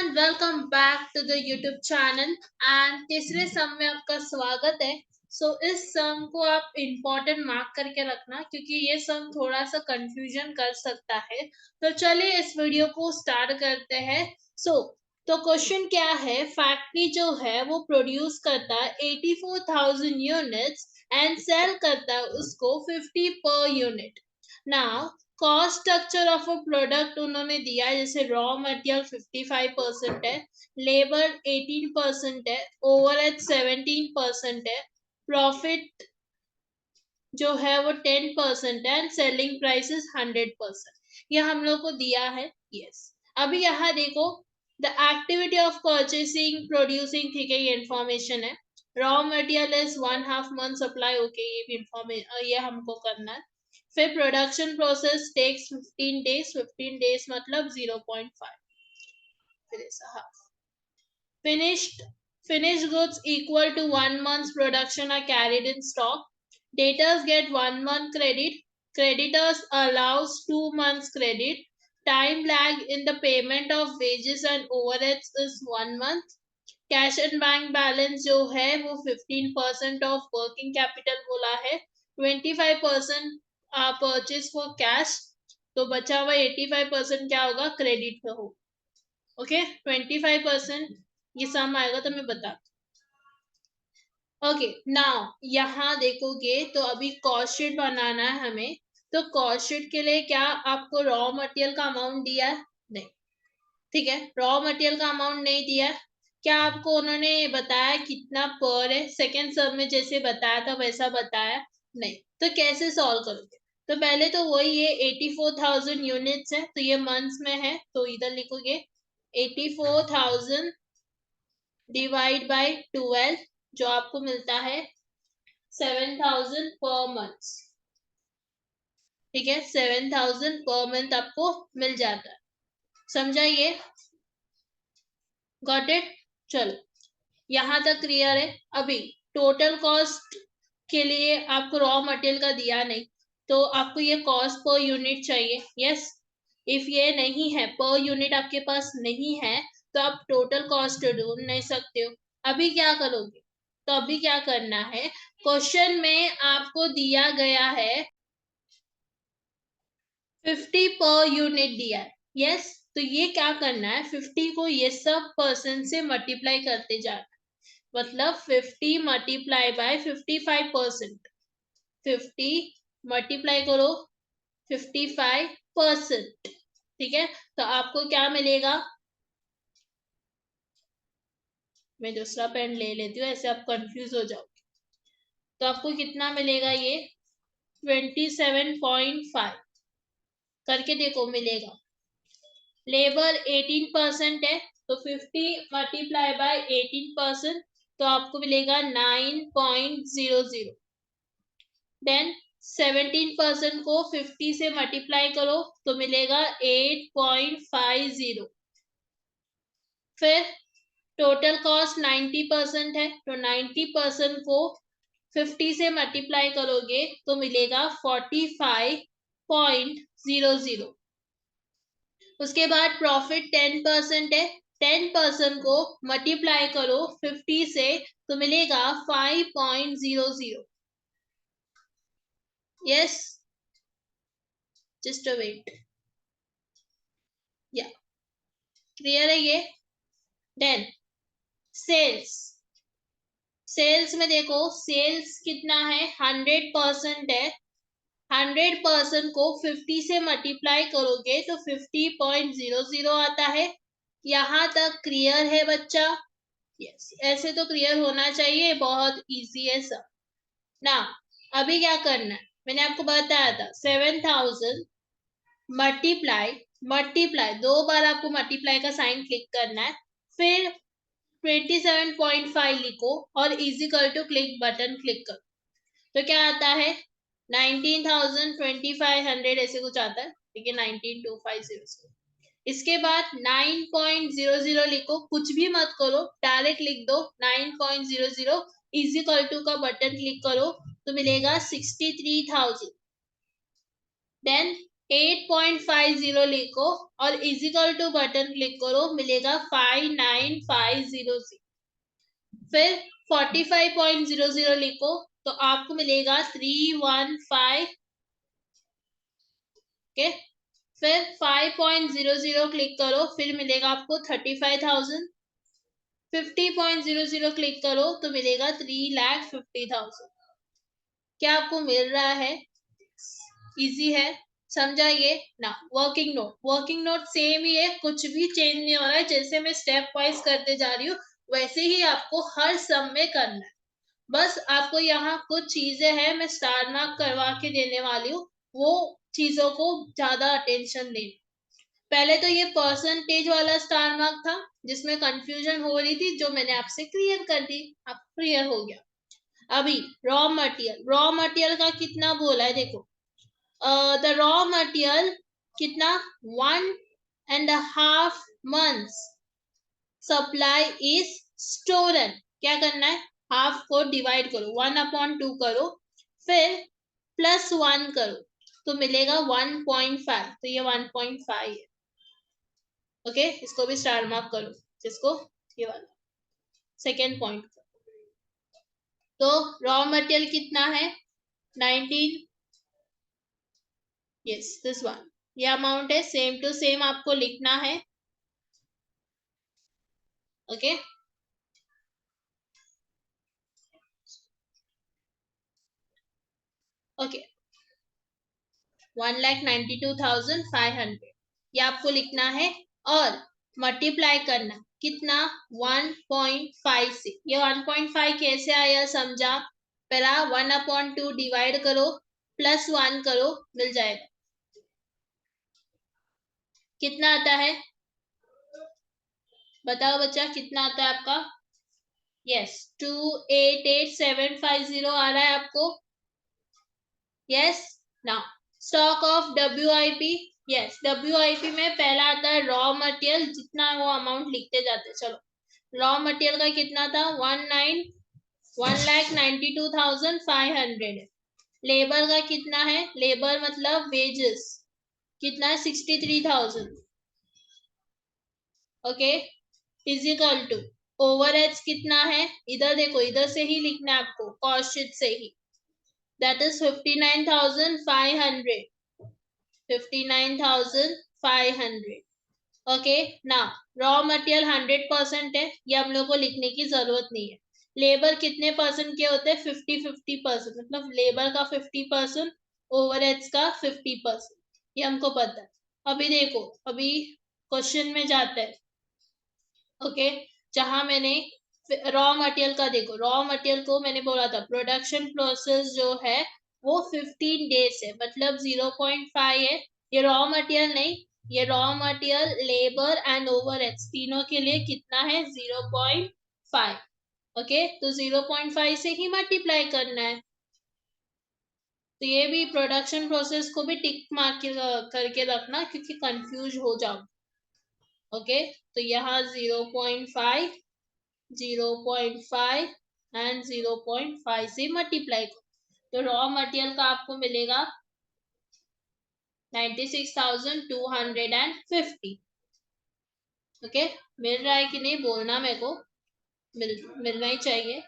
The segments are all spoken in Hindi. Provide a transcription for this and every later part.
Everyone, welcome back to the YouTube channel and तीसरे सम में आपका स्वागत है। इस सम को आप इम्पोर्टेंट मार्क करके रखना क्योंकि ये सम थोड़ा सा कंफ्यूजन कर सकता है। तो चलिए इस वीडियो को स्टार्ट करते हैं। तो क्वेश्चन क्या है, फैक्ट्री जो है वो प्रोड्यूस करता है 84,000 यूनिट्स एंड सेल करता है उसको 50 per unit. Now cost structure of a product उन्होंने दिया है, जैसे रॉ मटेरियल 55% है, लेबर 18% है, ओवरहेड 17% है, प्रॉफिट जो है वो 10% है एंड सेलिंग प्राइस 100%। ये हम लोग को दिया है। यस, अभी यहाँ देखो, the activity of purchasing producing, ठीक है, ये इंफॉर्मेशन है। Raw material is 1/2 month supply, okay, ये भी इंफॉर्मेशन, ये हमको करना है। फिर production process takes 15 days, 15 days मतलब 0.5, फिर ऐसा half. Finished goods equal to 1 month's production are carried in stock. Debtors get 1 month credit. Creditors allows 2 months credit. Time lag in the payment of wages and overheads is 1 month. Cash and bank balance जो है वो 15% ऑफ वर्किंग कैपिटल बोला है। 25% परचेज फॉर कैश, तो बचा हुआ 85% क्या होगा, क्रेडिट पे हो। ओके, 25% ये सम आएगा तो मैं बता। ओके, नाउ यहाँ देखोगे तो अभी कॉस्ट शीट बनाना है हमें। तो कॉस्ट शीट के लिए क्या आपको रॉ मटेरियल का अमाउंट दिया है? नहीं, ठीक है, रॉ मटेरियल का अमाउंट नहीं दिया है। क्या आपको उन्होंने बताया कितना पर है? सेकेंड सब में जैसे बताया था वैसा बताया नहीं। तो कैसे सॉल्व करोगे? तो पहले तो वही है, 84,000 यूनिट्स है तो ये मंथ्स में है, तो इधर लिखोगे 84,000 डिवाइड बाय 12, जो आपको मिलता है 7,000 पर मंथ। ठीक है, 7,000 पर मंथ आपको मिल जाता है। समझा ये? Got it? चलो, यहाँ तक क्लियर है। अभी टोटल कॉस्ट के लिए आपको रॉ मटेरियल का दिया नहीं, तो आपको ये कॉस्ट पर यूनिट चाहिए। यस, इफ ये नहीं है, पर यूनिट आपके पास नहीं है, तो आप टोटल कॉस्ट ढूंढ नहीं सकते हो। अभी क्या करोगे? तो अभी क्या करना है, क्वेश्चन में आपको दिया गया है 50 पर यूनिट दिया है। यस, तो ये क्या करना है, 50 को ये सब परसेंट से मल्टीप्लाई करते जाना, मतलब 50 मल्टीप्लाई बाय 55%। 50 मल्टीप्लाई करो 55%, ठीक है, तो आपको क्या मिलेगा? मैं दूसरा पेन ले लेती हूँ, ऐसे आप कंफ्यूज हो जाओगे। तो आपको कितना मिलेगा? ये 27.5 करके देखो, मिलेगा। लेबर 18% है, तो 50 मल्टीप्लाई बाय 18%, तो आपको मिलेगा 9.00। देन 17% को 50 से मल्टीप्लाई करो तो मिलेगा 8.50। फिर टोटल कॉस्ट 90% है, तो 90% को 50 से मल्टीप्लाई करोगे तो मिलेगा 45.00। उसके बाद प्रॉफिट 10% है, 10% को मल्टीप्लाई करो 50 से तो मिलेगा 5.00। यस, जस्ट वेट, या क्लियर है ये? देन सेल्स, सेल्स में देखो, सेल्स कितना है, 100% है। 100% को 50 से मल्टीप्लाई करोगे तो 50.00 आता है। यहाँ तक क्लियर है बच्चा? यस, ऐसे तो क्लियर होना चाहिए, बहुत इजी है सब ना। अभी क्या करना है, मैंने आपको बताया था 7,000 मल्टीप्लाई, मल्टीप्लाई दो बार आपको मल्टीप्लाई का साइन क्लिक करना है, फिर 27.5 लिखो और equal to click button click करो, तो क्या आता है 19,000 ऐसे कुछ आता है, ठीक है, 19,250। इसके बाद 9.00 लिखो, कुछ भी मत करो, डायरेक्ट लिख दो 9.00, इजिकल टू का बटन क्लिक करो तो मिलेगा 63,000। देन 8.50 लिखो और इजिकल टू बटन क्लिक करो, मिलेगा 59500। फिर 45.00 लिखो तो आपको मिलेगा 315। ओके, फिर 5.00 क्लिक करो, फिर मिलेगा आपको 35,000। 50.00 क्लिक करो तो मिलेगा 3,50,000। क्या आपको मिल रहा है? इजी है, समझा ये ना। वर्किंग नोट सेम ही है, कुछ भी चेंज नहीं हो रहा है। जैसे मैं स्टेप वाइज करते जा रही हूँ वैसे ही आपको हर सम में करना है। बस आपको यहाँ कुछ चीजें हैं मैं स्टार मार्क करवा के देने वाली हूँ, वो चीजों को ज्यादा अटेंशन देना। पहले तो ये परसेंटेज वाला स्टार मार्क था जिसमें कंफ्यूजन हो रही थी, जो मैंने आपसे क्लियर कर दी, आप क्लियर हो गया। अभी रॉ मटेरियल का कितना बोला है देखो। द रॉ मटेरियल कितना, 1.5 months सप्लाई इज स्टोरन। क्या करना है, हाफ को डिवाइड करो, 1/2 करो, फिर +1 करो तो मिलेगा 1.5। तो ये 1.5 है। ओके, इसको भी स्टार मार्क करो, जिसको ये वाला सेकेंड पॉइंट। तो रॉ मटेरियल कितना है, 19। यस, दिस वन, ये अमाउंट है, सेम टू सेम आपको लिखना है। ओके, ओके, 1,92,500 ये आपको लिखना है और मल्टीप्लाई करना कितना, 1.5 से। ये 1.5 कैसे आया समझा, पहला 1/2 डिवाइड करो, +1 करो, मिल जाएगा। कितना आता है बताओ बच्चा, कितना आता है आपका? यस, 288,750 आ रहा है आपको। Yes, now stock of WIP। Yes, WIP में पहला आता है रॉ मटेरियल, जितना वो अमाउंट लिखते जाते। चलो, रॉ मटेरियल का कितना था, 1,92,500। लेबर का कितना है, लेबर मतलब वेजेस, कितना है, 63,000। ओके, इजिकल टू ओवरहेड्स कितना है, इधर देखो, इधर से ही लिखना है आपको, कॉस्ट शीट से ही, दैट इज 59,500। 59,500। ओके, ना रॉ मटेरियल 100% है, ये हम लोग को लिखने की जरूरत नहीं है। लेबर कितने परसेंट के होते हैं, 50-50%, मतलब लेबर का 50%, ओवरहेड्स का 50%, ये हमको पता है। अभी देखो, अभी क्वेश्चन में जाता है। ओके, जहां मैंने रॉ मटेरियल का देखो, रॉ मटेरियल को मैंने बोला था प्रोडक्शन प्रोसेस जो है वो 15 डेज है, मतलब 0.5 है। ये रॉ मटेरियल नहीं, ये raw material, labour and overheads तीनों के लिए कितना है, 0.5। ओके, तो 0.5 से ही मल्टीप्लाई करना है। तो ये भी प्रोडक्शन प्रोसेस को भी टिक मार्क करके रखना, क्योंकि कंफ्यूज हो जाओ। ओके, तो यहाँ 0.5, 0.5 एंड 0.5 से मल्टीप्लाई करो तो रॉ मटेरियल का आपको मिलेगा 96,250। ओके, मिल रहा है कि नहीं बोलना मेरे को, मिलना ही चाहिए।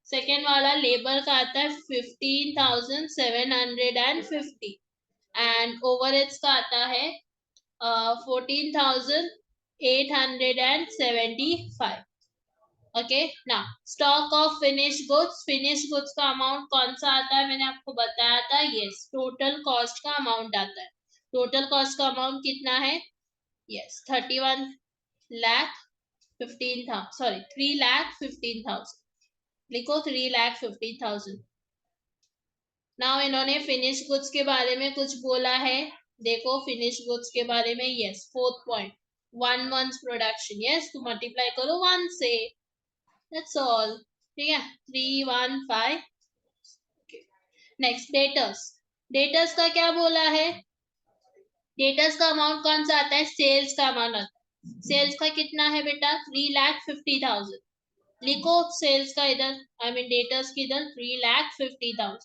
सेकेंड वाला लेबर का आता है 15,750 एंड ओवरहेड्स का आता है 14,875। ओके, ना stock of finish goods, finish goods का अमाउंट कौन सा आता है, मैंने आपको बताया था। यस, टोटल कॉस्ट का अमाउंट आता है। टोटल कॉस्ट का अमाउंट कितना है, यस, 31,15,000, सॉरी 3,15,000, लिखो 3,15,000। नाउ इन्होंने फिनिश गुड्स के बारे में कुछ बोला है, देखो फिनिश गुड्स के बारे में। Yes, 4th point, 1 month production. Yes, तो मल्टीप्लाई करो 1 से, दैट्स ऑल। ठीक है, 315। नेक्स्ट डेटर्स, डेटर्स का क्या बोला है, डेटर्स का अमाउंट कौन सा आता है, सेल्स का अमाउंट आता है। सेल्स का कितना है बेटा, 3,50,000। लिखो सेल्स का इधर, आई मीन डेटर्स की इधर 3,50,000।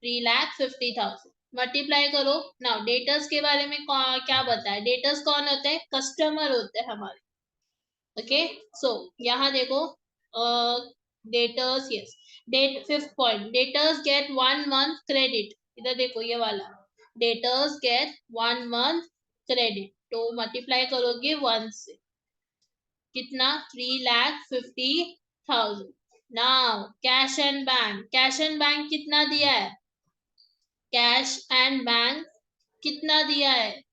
3,50,000 मल्टीप्लाई करो। नाउ डेटर्स के बारे में क्या बताया, डेटर्स कौन होते हैं, कस्टमर होते हैं हमारे। ओके सो यहाँ देखो debtors, yes debt, fifth point, debtors get 1 month credit. इधर देखो ये वाला, डेटर्स गेट 1 month क्रेडिट, तो मल्टीप्लाई करोगे 1 से, कितना 3,50,000। Now cash and bank, cash and bank कितना दिया है, कैश एंड बैंक कितना दिया है,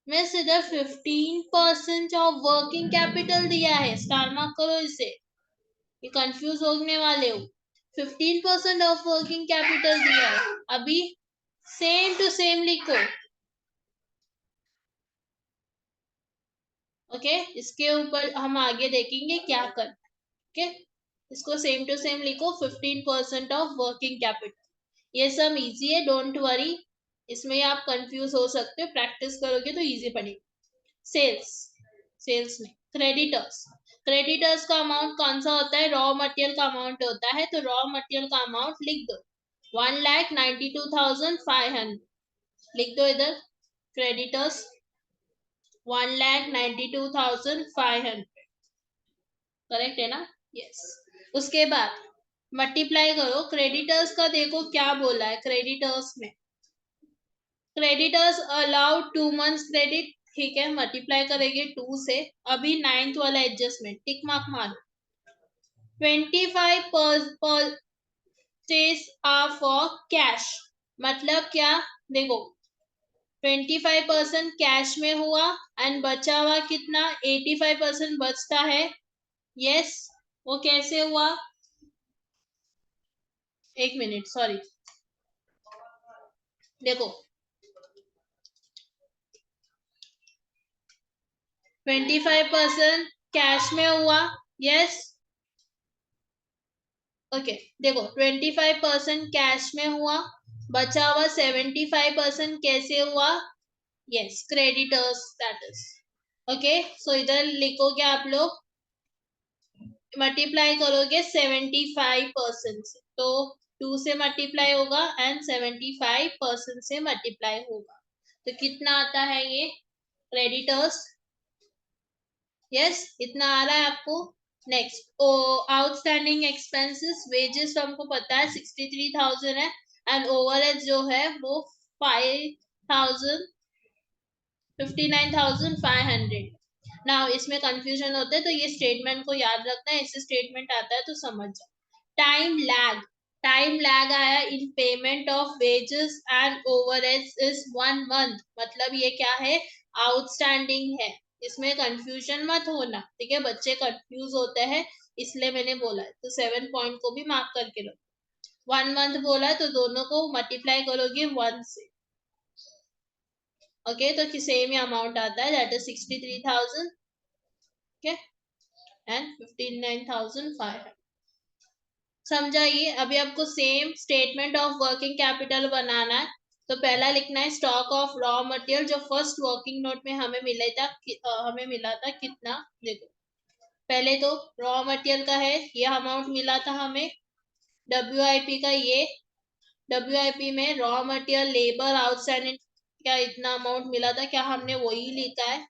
मैं सीधा 15% ऑफ वर्किंग कैपिटल दिया है, स्टार मार्क करो इसे, ये कंफ्यूज होने वाले हो। 15% ऑफ वर्किंग कैपिटल दिया है। अभी सेम टू सेम लिखो। ओके इसके ऊपर हम आगे देखेंगे क्या कर। ओके इसको सेम टू सेम लिखो, 15% ऑफ वर्किंग कैपिटल। ये सब इजी है, डोंट वरी, इसमें आप कंफ्यूज हो सकते हो, प्रैक्टिस करोगे तो इजी पड़ेगा। सेल्स, सेल्स में क्रेडिटर्स, क्रेडिटर्स का अमाउंट कौन सा होता है, रॉ मटेरियल का अमाउंट होता है, तो रॉ मटेरियल का अमाउंट लिख दो 1,92,500, लिख दो इधर, क्रेडिटर्स 1,92,500, करेक्ट है ना, यस। उसके बाद मल्टीप्लाई करो, क्रेडिटर्स का देखो क्या बोला है, क्रेडिटर्स में क्रेडिटर्स अलाउड 2 months क्रेडिट, ठीक है मल्टीप्लाई करेंगे 2 से। अभी 9th वाला एडजस्टमेंट टिक मार्क मारो, 25 परचेज आर फॉर कैश, मतलब क्या, देखो 25% कैश में हुआ एंड बचा हुआ कितना 85% बचता है, यस वो कैसे हुआ, एक मिनट सॉरी, देखो 25% कैश में हुआ, यस ओके देखो 25% कैश में हुआ, बचा हुआ 75% कैसे हुआ, yes creditors that is, okay so इधर लिखोगे आप लोग, मल्टीप्लाई करोगे 75% से, तो 2 से मल्टीप्लाई होगा एंड 75% से मल्टीप्लाई होगा, तो कितना आता है ये क्रेडिटर्स, यस इतना आ रहा है आपको। नेक्स्ट आउटस्टैंडिंग एक्सपेंसेस, वेजेस तो हमको पता है 63,000 है एंड ओवरहेड जो है वो 59,500। नाउ इसमें कंफ्यूजन होता है, तो ये स्टेटमेंट को याद रखना है, इससे स्टेटमेंट आता है तो समझ जाओ। टाइम लैग, टाइम लैग आया इन payment of wages and overheads is 1 month, मतलब ये क्या है, आउटस्टैंडिंग है, इसमें कंफ्यूजन मत होना, ठीक है बच्चे कंफ्यूज होते हैं इसलिए मैंने बोला है, तो 7 पॉइंट को भी मार्क करके रखो। 1 month बोला है तो दोनों को मल्टीप्लाई करोगे 1 से, ओके तो सेम ही अमाउंट आता है, दैट इज 63,000 ओके एंड 59,500, समझाइए। अभी आपको same statement of working capital बनाना है, तो पहला लिखना है स्टॉक ऑफ रॉ मटेरियल, जो फर्स्ट वर्किंग नोट में हमें मिला था कितना, देखो पहले तो रॉ मटेरियल का है, ये अमाउंट मिला था हमें, WIP का ये, WIP में रॉ मटेरियल लेबर आउटस्टैंडिंग क्या इतना अमाउंट मिला था, क्या हमने वही लिखा है,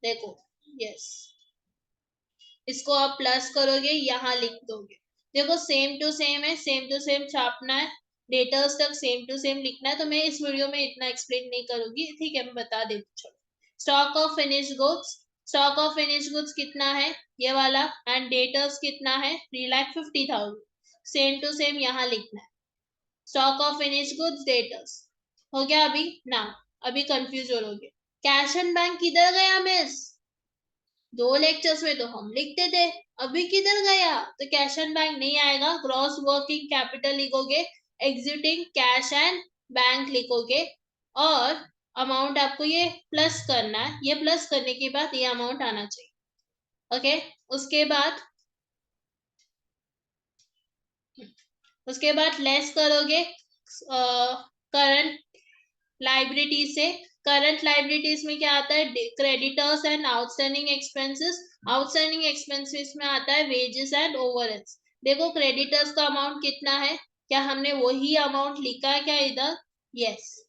देखो यस, इसको आप प्लस करोगे यहाँ लिख दोगे, देखो सेम टू सेम है, सेम टू सेम छापना है, डेटर्स तक सेम टू सेम लिखना है, तो मैं इस वीडियो में इतना एक्सप्लेन नहीं करूंगी, ठीक है मैं बता देती हूँ। Stock of finish goods, stock of finish goods कितना है ये वाला एंड डेटर्स कितना है 3,50,000, सेम टू सेम यहाँ लिखना है, stock of finish goods debtors हो गया। अभी ना अभी कंफ्यूज हो रहोगे, कैश एंड बैंक किधर गया मिस, 2 लेक्चर्स में तो हम लिखते थे, अभी किधर गया, तो कैश एंड बैंक नहीं आएगा, ग्रॉस वर्किंग कैपिटल लिखोगे, एग्जिटिंग कैश एंड बैंक लिखोगे, और अमाउंट आपको ये प्लस करना है, ये प्लस करने के बाद ये अमाउंट आना चाहिए, ओके उसके बाद लेस करोगे करंट लाइबिलिटी से, करंट लाइबिलिटीज में क्या आता है, creditors and outstanding expenses, outstanding expenses में आता है वेजेस एंड ओवरहेड्स। देखो क्रेडिटर्स का अमाउंट कितना है, क्या हमने वही अमाउंट लिखा है क्या इधर, यस,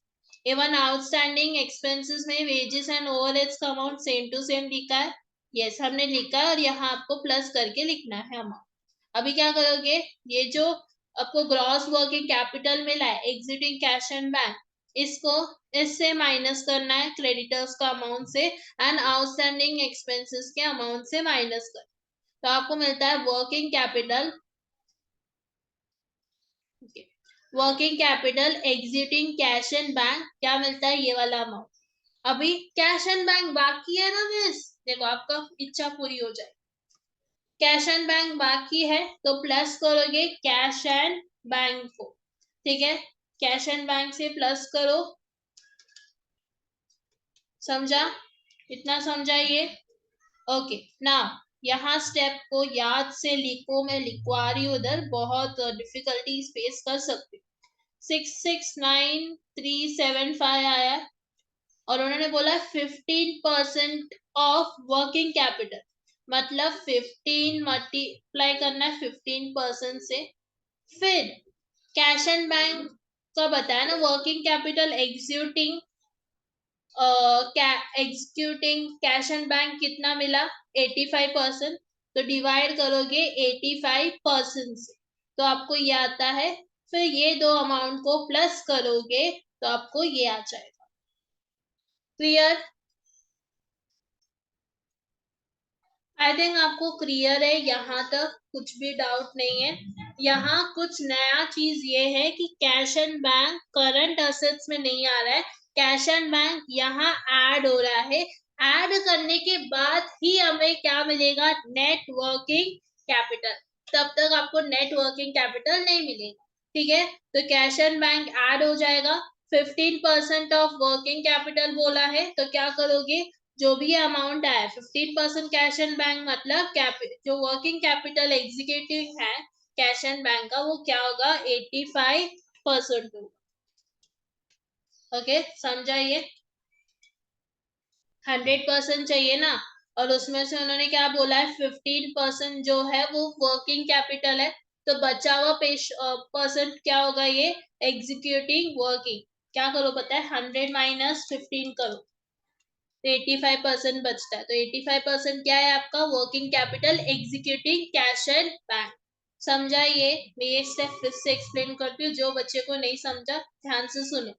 इवन आउटस्टैंडिंग एक्सपेंसेस में वेजेस एंड ओवरहेड्स का अमाउंट सेम टू सेम लिखा है। यस, हमने लिखा है और यहाँ आपको प्लस करके लिखना है अमाउंट। अभी क्या करोगे, ये जो आपको ग्रॉस वर्किंग कैपिटल मिला है एग्जिटिंग कैश एंड बैंक, इसको इससे माइनस करना है क्रेडिटर्स का अमाउंट से एंड आउटस्टैंडिंग एक्सपेंसेस के अमाउंट से माइनस कर, तो आपको मिलता है working capital, working capital exiting cash and bank, क्या मिलता है ये वाला अमाउंट। अभी कैश एंड बैंक बाकी है ना मिस, देखो आपका इच्छा पूरी हो जाए, कैश एंड बैंक बाकी है तो प्लस करोगे कैश एंड बैंक को, ठीक है, कैश एंड बैंक से प्लस करो, समझा, इतना समझा ये। ओके ना, यहाँ स्टेप को याद से लिखो, मैं लिखवा रही हूँ उधर, बहुत डिफिकल्टी फेस कर सकते। 669,375 आया और उन्होंने बोला 15% ऑफ वर्किंग कैपिटल, मतलब 15 मल्टीप्लाई करना है 15% से। फिर कैश एंड बैंक का बताया ना, working capital executing cash and bank कितना मिला 85%, तो डिवाइड करोगे 85% से, तो आपको ये आता है। फिर ये दो अमाउंट को प्लस करोगे तो आपको ये आ जाएगा। क्लियर? आई थिंक आपको क्लियर है, यहाँ तक कुछ भी डाउट नहीं है। यहाँ कुछ नया चीज ये है कि cash and bank current assets में नहीं आ रहा है, कैश एंड बैंक यहाँ ऐड हो रहा है, ऐड करने के बाद ही हमें क्या मिलेगा, नेट वर्किंग कैपिटल, तब तक आपको नेट वर्किंग कैपिटल नहीं मिलेगा, ठीक है। तो कैश एंड बैंक ऐड हो जाएगा, 15% ऑफ वर्किंग कैपिटल बोला है, तो क्या करोगे, जो भी अमाउंट आया 15% कैश एंड बैंक, मतलब जो वर्किंग कैपिटल एग्जीक्यूटिव है कैश एंड बैंक का, वो क्या होगा 85% होगा। ओके, समझा ये, 100% चाहिए ना, और उसमें से उन्होंने क्या बोला है 15% जो है वो वर्किंग कैपिटल है, तो बचा हुआ परसेंट क्या होगा, ये एग्जीक्यूटिंग वर्किंग, क्या करो पता है 100 माइनस 15 करो, तो 85% बचता है, तो 85% क्या है आपका working capital executing cash and bank. समझा ये, मैं ये स्टेप फिर से एक्सप्लेन करती हूँ, जो बच्चे को नहीं समझा ध्यान से सुनो।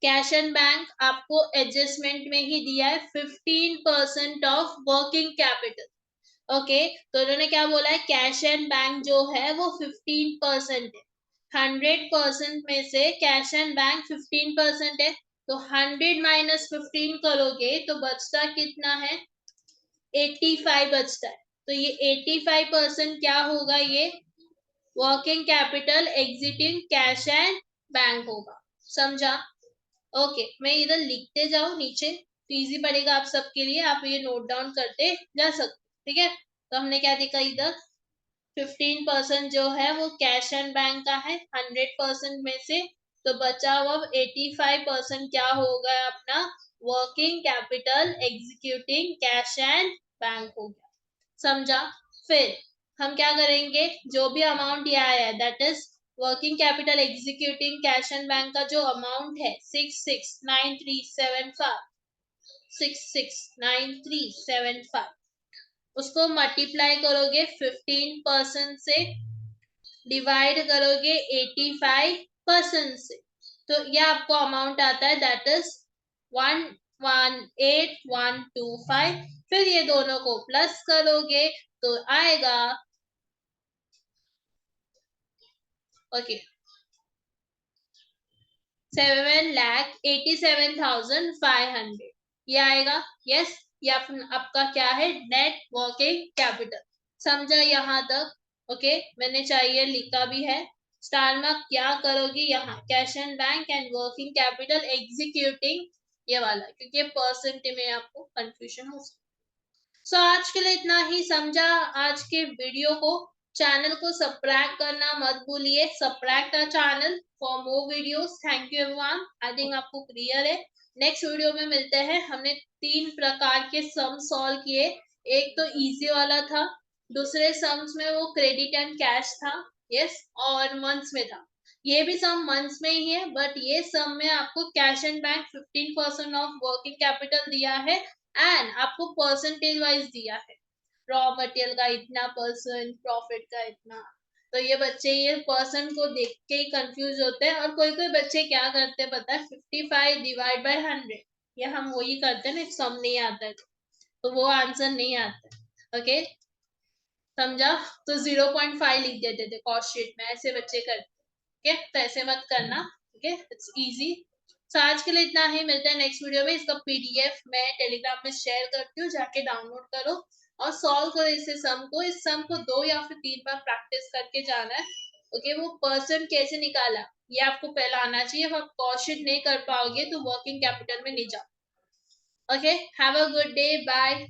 कैश एंड बैंक आपको एडजस्टमेंट में ही दिया है 15% ऑफ वर्किंग कैपिटल। ओके, तो उन्होंने क्या बोला है, कैश एंड बैंक जो है वो 15% है, 100% में से कैश एंड बैंक 15% है, तो 100 माइनस 15 करोगे तो बचता कितना है, 85 बचता है, तो ये 85% क्या होगा, ये working capital exiting cash and bank होगा। समझा? ओके, मैं इधर लिखते जाऊं नीचे तो इजी पड़ेगा आप सबके लिए, आप ये नोट डाउन करते जा सकते, ठीक है। तो हमने क्या देखा इधर, 15% जो है वो कैश एंड बैंक का है 100% में से, तो बचा हुआ 85% क्या होगा अपना working capital executing cash and bank हो गया। समझा? फिर हम क्या करेंगे, जो भी अमाउंट ये आया है that is working capital executing cash and bank का जो अमाउंट है 669,375, 669,375, उसको मल्टीप्लाई करोगे 15% से, डिवाइड करोगे 85% से, तो ये आपको अमाउंट आता है दैट इज 118,125। फिर ये दोनों को प्लस करोगे तो आएगा, ओके, 7,87,500 ये आएगा। यस, ये आपका क्या है, नेट वर्किंग कैपिटल। समझा यहाँ तक? ओके, मैंने चाहिए लिखा भी है, स्टार मार्क क्या करोगी यहाँ, cash and bank and working capital executing, ये वाला, क्योंकि परसेंट में आपको कंफ्यूजन हो सकता। सो आज के लिए इतना ही, समझा आज के वीडियो को, चैनल को सब्सक्राइब करना मत भूलिए, subscribe the channel for more videos. Thank you everyone, I think आपको क्लियर है। नेक्स्ट वीडियो में मिलते हैं। हमने 3 प्रकार के सम सॉल्व किए, एक तो इजी वाला था, दूसरे सम्स में वो क्रेडिट एंड कैश था, यस, और मंथ्स में था, ये भी सम मंथ्स में ही है, बट ये सम में आपको cash and bank 15% of working capital दिया है एंड आपको परसेंटेज वाइज दिया है, रॉ मटेरियल का इतना परसेंट, प्रॉफिट का इतना। तो ये बच्चे ये परसेंट को देख के ही कंफ्यूज होते हैं, और कोई कोई बच्चे क्या करते हैं पता है, 55 डिवाइड बाय 100, ये हम वही करते हैं ना, सम नहीं आता है तो वो आंसर नहीं आता है। ओके, समझा? तो 0.5 लिख देते थे कॉस्ट शीट में, ऐसे बच्चे करते। ठीक है, तो ऐसे मत करना। ठीक है, इट्स इजी। तो आज के लिए इतना ही, मिलते हैं नेक्स्ट वीडियो में। इसका पीडीएफ मैं टेलीग्राम में शेयर करती हूँ, जाके डाउनलोड करो और सॉल्व करो इसे सम को। इस सम को 2 या फिर 3 बार प्रैक्टिस करके जाना है। ओके, वो पर्सन कैसे निकाला ये आपको पहला आना चाहिए। अब आप कॉस्ट शीट नहीं कर पाओगे तो वर्किंग कैपिटल में नहीं जाओ। Okay, have a good day, bye.